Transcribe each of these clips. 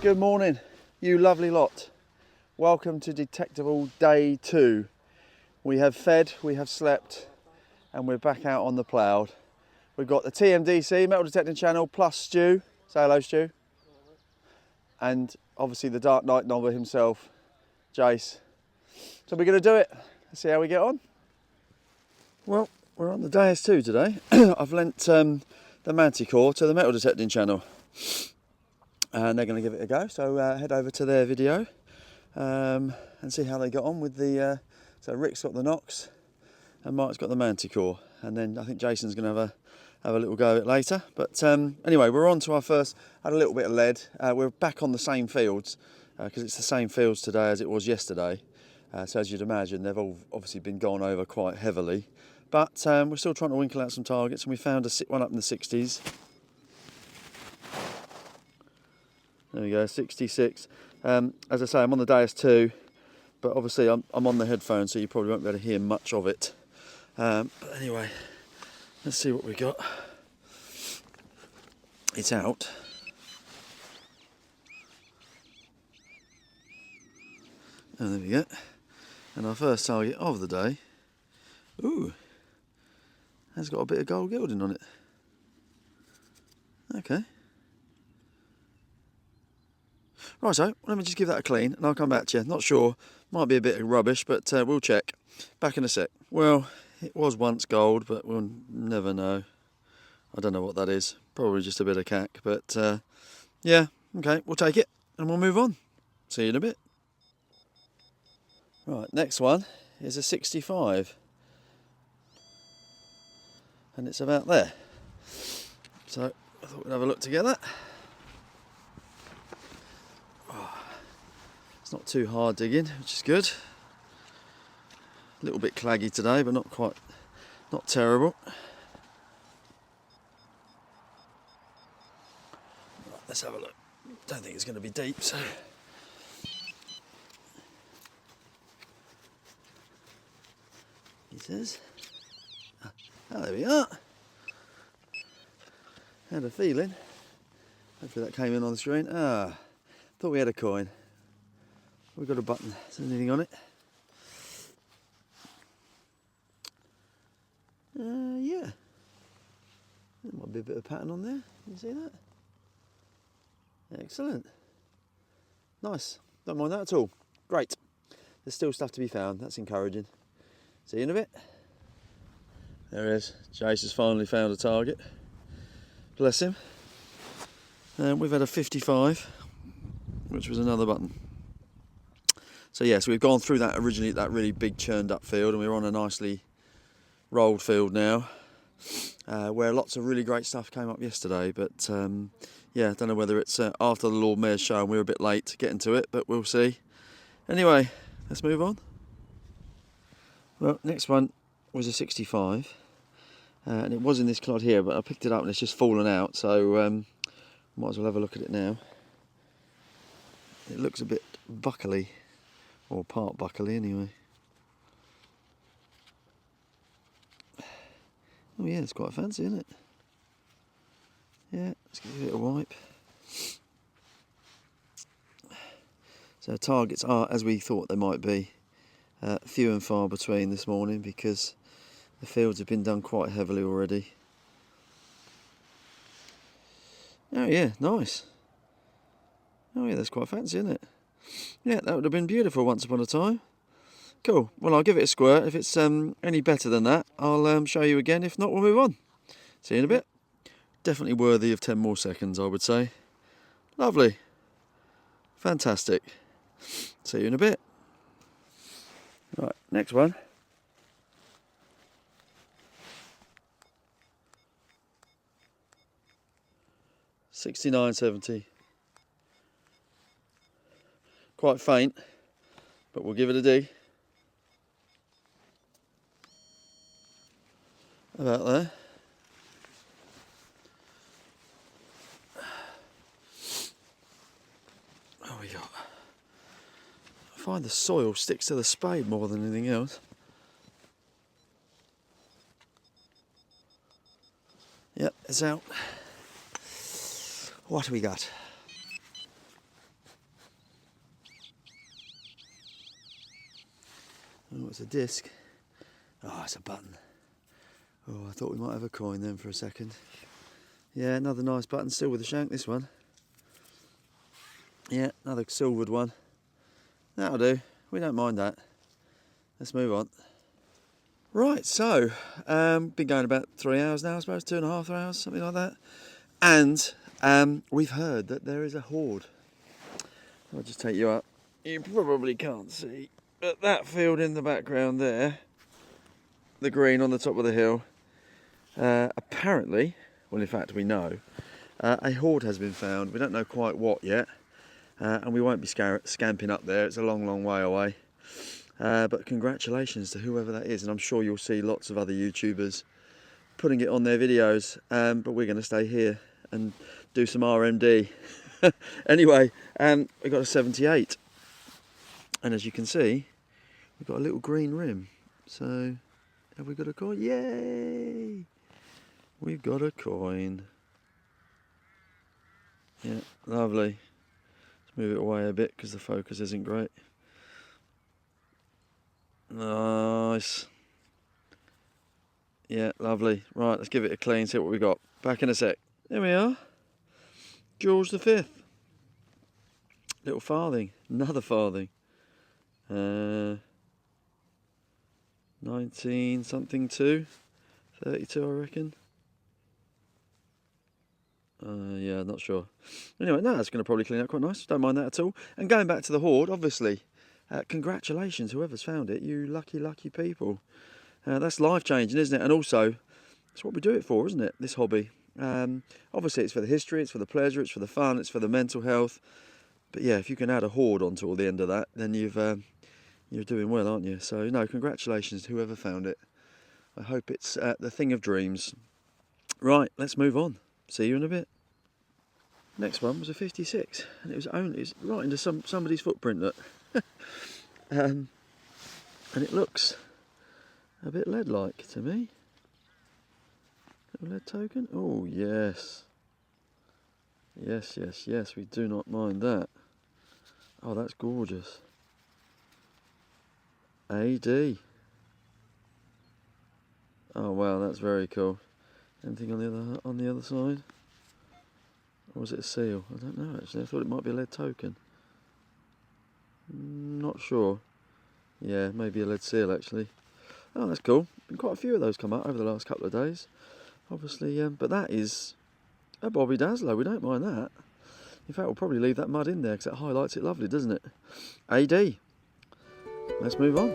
Good morning, you lovely lot. Welcome to Detectival Day 2. We have fed, we have slept, and we're back out on the plough. We've got the TMDC, Metal Detecting Channel, plus Stu. Say hello, Stu. And obviously the Dark Knight novel himself, Jace. So we're going to do it. Let's see how we get on. Well, we're on the Deus 2 today. I've lent the Manticore to the Metal Detecting Channel. And they're going to give it a go, so head over to their video and see how they got on with the... so Rick's got the Nox and Mike's got the Manticore, and then I think Jason's going to have a little go at it later. But anyway, we're on to our first... had a little bit of lead. We're back on the same fields because it's the same fields today as it was yesterday. So as you'd imagine, they've all obviously been gone over quite heavily. But we're still trying to winkle out some targets, and we found one up in the 60s. There we go, 66. As I say, I'm on the Deus 2, but obviously I'm on the headphones, so you probably won't be able to hear much of it. But anyway, let's see what we got. It's out. And there we go. And our first target of the day, ooh, has got a bit of gold gilding on it. Okay. Right, so let me just give that a clean and I'll come back to you. Not sure, might be a bit of rubbish, but we'll check. Back in a sec. Well, it was once gold, but we'll never know. I don't know what that is. Probably just a bit of cack, but yeah, okay, we'll take it and we'll move on. See you in a bit. Right, next one is a 65. And it's about there. So I thought we'd have a look together. It's not too hard digging, which is good. A little bit claggy today, but not terrible. Right, let's have a look. Don't think it's going to be deep, so. He says. Oh, there we are. Had a feeling. Hopefully that came in on the screen. Thought we had a coin. We've got a button. Is there anything on it? Yeah. There might be a bit of pattern on there. Can you see that? Excellent. Nice. Don't mind that at all. Great. There's still stuff to be found. That's encouraging. See you in a bit. There he is. Jace has finally found a target. Bless him. We've had a 55, which was another button. So yes, we've gone through that originally, that really big churned up field, and we're on a nicely rolled field now, where lots of really great stuff came up yesterday. But yeah, I don't know whether it's after the Lord Mayor's show and we were a bit late getting to it, but we'll see. Anyway, let's move on. Well, next one was a 65, and it was in this clod here, but I picked it up and it's just fallen out, so might as well have a look at it now. It looks a bit buckly. Or part buckly anyway. Oh yeah, it's quite fancy, isn't it? Yeah, let's give it a wipe. So targets are, as we thought they might be, few and far between this morning because the fields have been done quite heavily already. Oh yeah, nice. Oh yeah, that's quite fancy, isn't it? Yeah, that would have been beautiful once upon a time. Cool. Well, I'll give it a squirt. If it's any better than that, I'll show you again. If not, we'll move on. See you in a bit. Definitely worthy of 10 more seconds, I would say. Lovely. Fantastic. See you in a bit. Right, next one. $69.70. Quite faint, but we'll give it a dig. About there. What we got? I find the soil sticks to the spade more than anything else. Yep, it's out. What have we got? There's a disc. Oh, it's a button. Oh, I thought we might have a coin then for a second. Yeah, another nice button, still with the shank, this one. Yeah, another silvered one. That'll do. We don't mind that. Let's move on. Right, so, been going about 3 hours now, I suppose, 2.5 hours, something like that. And we've heard that there is a hoard. I'll just take you up. You probably can't see, but that field in the background there, the green on the top of the hill, apparently, well in fact we know, a hoard has been found. We don't know quite what yet, and we won't be scamping up there. It's a long, long way away. But congratulations to whoever that is, and I'm sure you'll see lots of other YouTubers putting it on their videos, but we're going to stay here and do some RMD. Anyway, we got a 78, and as you can see, we've got a little green rim. So, have we got a coin? Yay! We've got a coin. Yeah, lovely. Let's move it away a bit because the focus isn't great. Nice. Yeah, lovely. Right, let's give it a clean, see what we got. Back in a sec. There we are. George V. Little farthing. Another farthing. 19 something 2. 32 I reckon. Yeah, not sure. Anyway, no, that's going to probably clean up quite nice. Don't mind that at all. And going back to the hoard, obviously, congratulations, whoever's found it. You lucky, lucky people. That's life-changing, isn't it? And also, that's what we do it for, isn't it? This hobby. Obviously, it's for the history, it's for the pleasure, it's for the fun, it's for the mental health. But yeah, if you can add a hoard onto all the end of that, then you're doing well, aren't you? So, no, congratulations to whoever found it. I hope it's the thing of dreams. Right, let's move on. See you in a bit. Next one was a 56, and it was right into somebody's footprint. Look, and it looks a bit lead-like to me. Little lead token. Oh yes, yes, yes, yes. We do not mind that. Oh, that's gorgeous. AD. Oh wow, that's very cool. Anything on the other side? Or was it a seal? I don't know actually. I thought it might be a lead token. Not sure. Yeah, maybe a lead seal actually. Oh, that's cool. Been quite a few of those come out over the last couple of days. Obviously, but that is a Bobby Dazzler. We don't mind that. In fact, we'll probably leave that mud in there because it highlights it lovely, doesn't it? AD. Let's move on.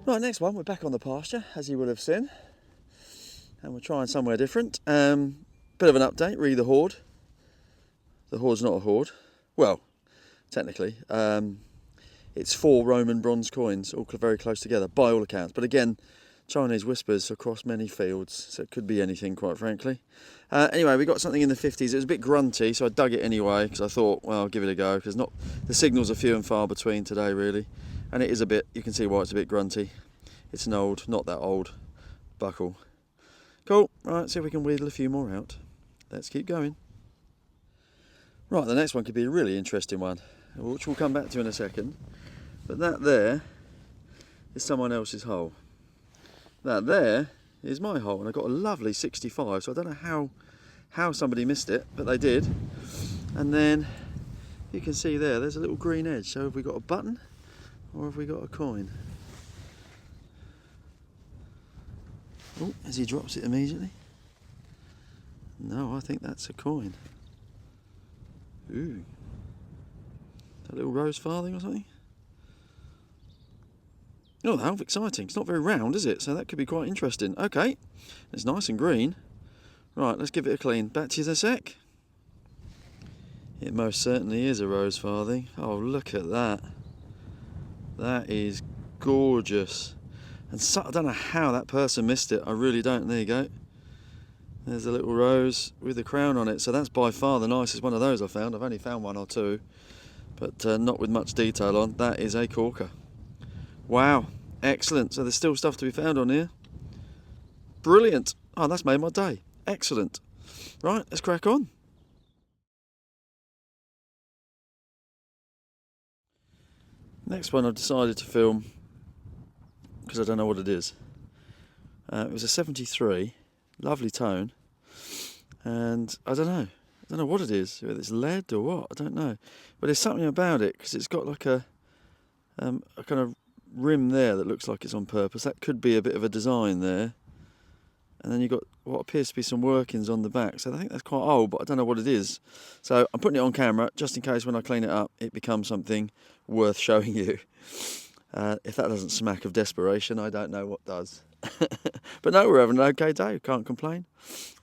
Right, next one, we're back on the pasture, as you will have seen, and we're trying somewhere different. Bit of an update, re the hoard. The hoard's not a hoard. Well, technically. It's 4 Roman bronze coins, all very close together, by all accounts. But again, Chinese whispers across many fields, so it could be anything, quite frankly. Anyway, we got something in the 50s. It was a bit grunty, so I dug it anyway, because I thought, well, I'll give it a go, because the signals are few and far between today, really. And it is a bit, you can see why it's a bit grunty. It's an old, not that old, buckle. Cool, right, see if we can wheedle a few more out. Let's keep going. Right, the next one could be a really interesting one, which we'll come back to in a second. But that there is someone else's hole. That there is my hole, and I got a lovely 65, so I don't know how somebody missed it, but they did. And then you can see there's a little green edge. So have we got a button or have we got a coin? Oh, as he drops it immediately. No, I think that's a coin. Ooh. That little rose farthing or something? Oh, how exciting. It's not very round, is it? So that could be quite interesting. Okay, it's nice and green. Right, let's give it a clean. Back to you in a sec. It most certainly is a rose farthing. Oh, look at that. That is gorgeous. And so, I don't know how that person missed it. I really don't. There you go. There's a little rose with a crown on it. So that's by far the nicest one of those I found. I've only found one or two, but not with much detail on. That is a corker. Wow, excellent. So there's still stuff to be found on here. Brilliant. Oh, that's made my day. Excellent. Right, let's crack on. Next one I've decided to film because I don't know what it is. It was a 73, lovely tone, and I don't know what it is, whether it's lead or what, I don't know. But there's something about it because it's got like a kind of rim there that looks like it's on purpose. That could be a bit of a design there. And then you've got what appears to be some workings on the back. So I think that's quite old, but I don't know what it is. So I'm putting it on camera just in case when I clean it up, it becomes something worth showing you. If that doesn't smack of desperation, I don't know what does. But no, we're having an okay day. Can't complain.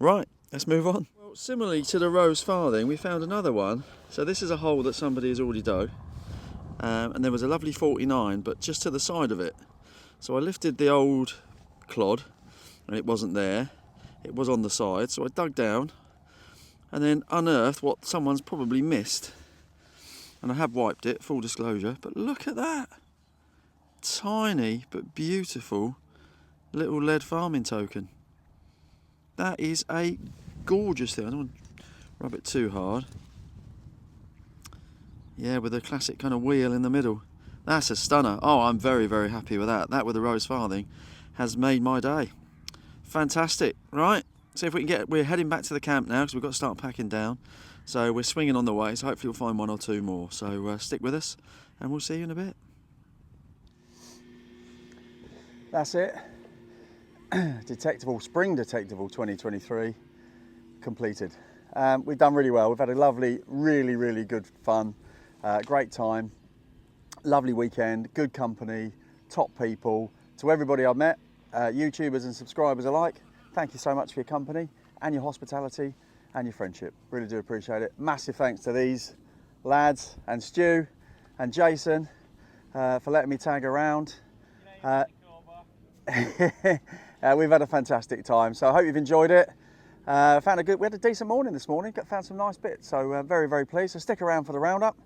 Right, let's move on. Well, similarly to the rose farthing, we found another one. So this is a hole that somebody has already dug. And there was a lovely 49, but just to the side of it. So I lifted the old clod, and it wasn't there. It was on the side, so I dug down and then unearthed what someone's probably missed. And I have wiped it, full disclosure, but look at that. Tiny but beautiful little lead farming token. That is a gorgeous thing. I don't want to rub it too hard. Yeah, with a classic kind of wheel in the middle. That's a stunner. Oh, I'm very, very happy with that. That with the rose farthing has made my day. Fantastic. Right, see if we can get, we're heading back to the camp now because we've got to start packing down. So we're swinging on the way, so hopefully we'll find one or two more. So stick with us and we'll see you in a bit. That's it. Detectival, Spring Detectival 2023 completed. We've done really well. We've had a lovely, really, really good fun, great time, lovely weekend, good company, top people. To everybody I've met, YouTubers and subscribers alike, thank you so much for your company and your hospitality and your friendship. Really do appreciate it. Massive thanks to these lads and Stu and Jason for letting me tag around. We've had a fantastic time, so I hope you've enjoyed it. We had a decent morning this morning, found some nice bits, so very, very pleased. So stick around for the roundup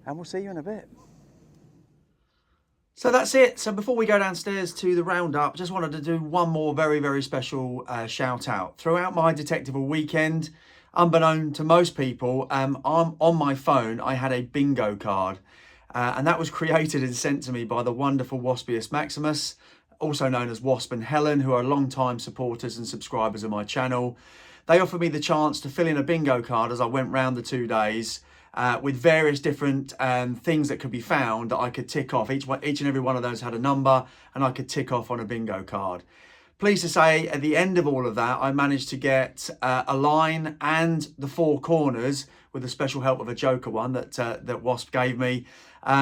and we'll see you in a bit. So that's it. So before we go downstairs to the roundup, just wanted to do one more very, very special shout out. Throughout my Detectival weekend, unbeknown to most people, on my phone, I had a bingo card. And that was created and sent to me by the wonderful Waspius Maximus, also known as Wasp and Helen, who are long-time supporters and subscribers of my channel. They offered me the chance to fill in a bingo card as I went round the 2 days. With various different things that could be found that I could tick off. Each and every one of those had a number and I could tick off on a bingo card. Pleased to say at the end of all of that, I managed to get a line and the 4 corners with the special help of a joker one that Wasp gave me,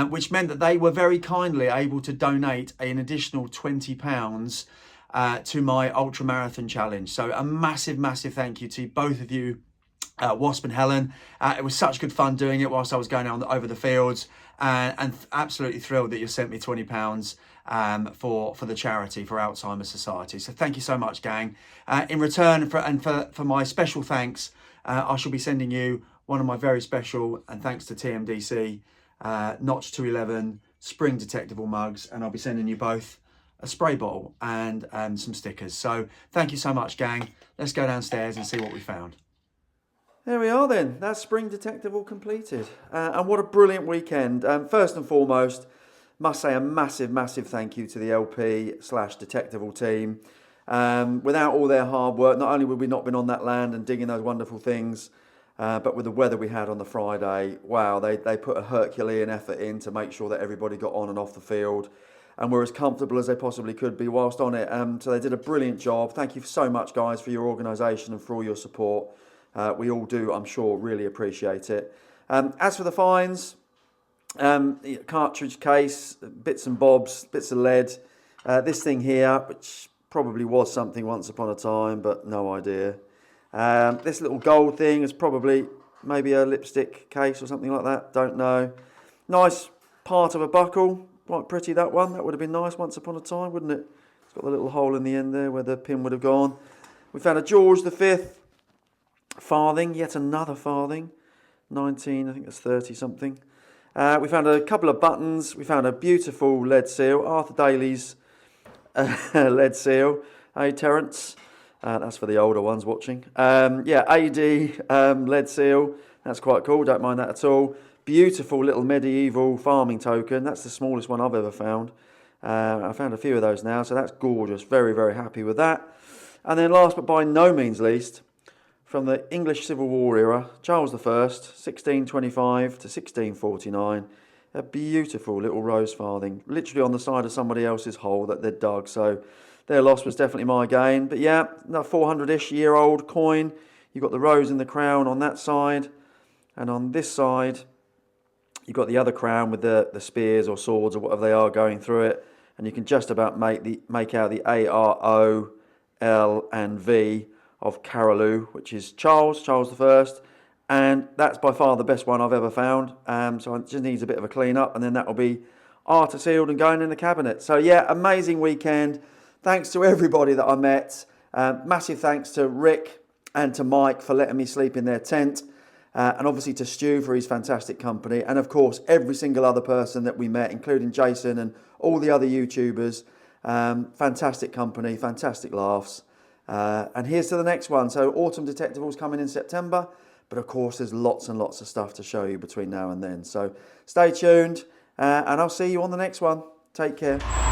which meant that they were very kindly able to donate an additional £20 to my ultra marathon challenge. So a massive, massive thank you to both of you, Wasp and Helen. It was such good fun doing it whilst I was going out over the fields, and absolutely thrilled that you sent me £20 for the charity for Alzheimer's Society. So thank you so much, gang. In return for my special thanks, I shall be sending you one of my very special, and thanks to TMDC, Notch 211 Spring Detectival mugs, and I'll be sending you both a spray bottle and some stickers. So thank you so much, gang. Let's go downstairs and see what we found. There we are then, that's Spring Detectival completed. And what a brilliant weekend. First and foremost, must say a massive, massive thank you to the LP/Detectival team. Without all their hard work, not only would we not been on that land and digging those wonderful things, but with the weather we had on the Friday, wow, they put a Herculean effort in to make sure that everybody got on and off the field and were as comfortable as they possibly could be whilst on it. So they did a brilliant job. Thank you so much, guys, for your organisation and for all your support. We all do, I'm sure, really appreciate it. As for the fines, Cartridge case, bits and bobs, bits of lead. This thing here, which probably was something once upon a time, but no idea. This little gold thing is probably maybe a lipstick case or something like that, don't know. Nice part of a buckle, quite pretty that one. That would have been nice once upon a time, wouldn't it? It's got the little hole in the end there where the pin would have gone. We found a George V farthing, yet another farthing. 19, I think that's 30 something. We found a couple of buttons. We found a beautiful lead seal, Arthur Daly's lead seal. Hey, Terence. That's for the older ones watching. Yeah, AD lead seal. That's quite cool. Don't mind that at all. Beautiful little medieval farming token. That's the smallest one I've ever found. I found a few of those now, so that's gorgeous. Very, very happy with that. And then last but by no means least, from the English Civil War era, Charles I, 1625 to 1649, a beautiful little rose farthing, literally on the side of somebody else's hole that they'd dug. So their loss was definitely my gain. But yeah, a 400-ish year old coin. You've got the rose in the crown on that side. And on this side, you've got the other crown with the spears or swords or whatever they are going through it. And you can just about make out the A-R-O, L and V of Carolou, which is Charles I. And that's by far the best one I've ever found. So it just needs a bit of a clean up, and then that will be arter sealed and going in the cabinet. So yeah, amazing weekend. Thanks to everybody that I met. Massive thanks to Rick and to Mike for letting me sleep in their tent. And obviously to Stu for his fantastic company. And of course, every single other person that we met, including Jason and all the other YouTubers. Fantastic company, fantastic laughs. And here's to the next one. So Autumn Detectival's coming in September. But of course, there's lots and lots of stuff to show you between now and then. So stay tuned. And I'll see you on the next one. Take care.